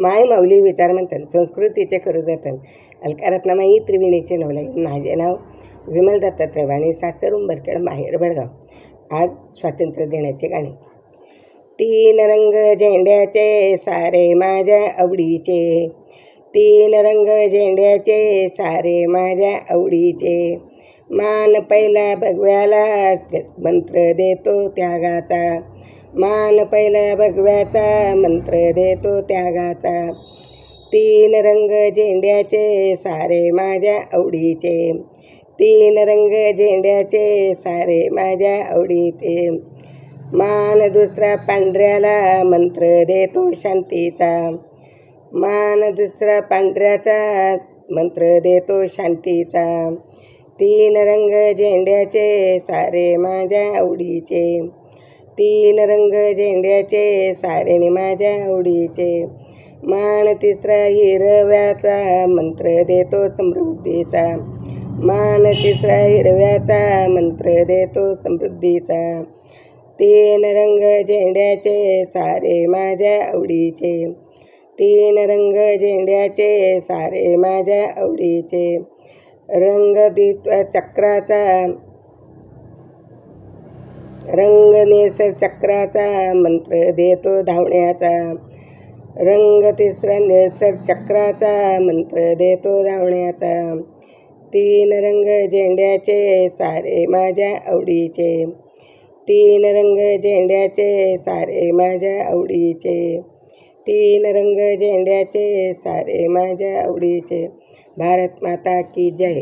माय माऊली विचार म्हणतात संस्कृतीचे करू जतन. अलकारत्नामाई त्रिवेणीचे नवलाई. माझे नाव विमल दत्तात्रय वाणी, सासर उंबरखेड, माहेर बेळगाव. आज स्वातंत्र्य दिनाचे गाणे. तीन रंग झेंड्याचे सारे माझ्या आवडीचे, तीन रंग झेंड्याचे सारे माझ्या आवडीचे. मान पहिला भगव्याला मंत्र देतो त्यागाचा, मान पहिला भगव्याचा मंत्र देतो त्यागाचा. तीन रंग झेंड्याचे सारे माझ्या आवडीचे, तीन रंग झेंड्याचे सारे माझ्या आवडीचे. मान दुसरा पांढऱ्याला मंत्र देतो शांतीचा, मान दुसरा पांढऱ्याचा मंत्र देतो शांतीचा. तीन रंग झेंड्याचे सारे माझ्या आवडीचे, तीन रंग झेंड्याचे सारे माझ्या आवडीचे. मान तिसरा हिरव्याचा मंत्र देतो समृद्धीचा, मान तिसरा हिरव्याचा मंत्र देतो समृद्धीचा. तीन रंग झेंड्याचे सारे माझ्या आवडीचे, तीन रंग झेंड्याचे सारे माझ्या आवडीचे. रंग चक्राचा, रंग चक्राचा मंत्र देतो धावण्याचा, रंग तिसरा निळसर चक्राचा मंत्र देतो धावण्याचा. तीन रंग झेंड्याचे सारे माझ्या आवडीचे, तीन रंग झेंड्याचे सारे माझ्या आवडीचे. तीन रंग झेंड्याचे सारे माझ्या आवडीचे. भारत माता की जय.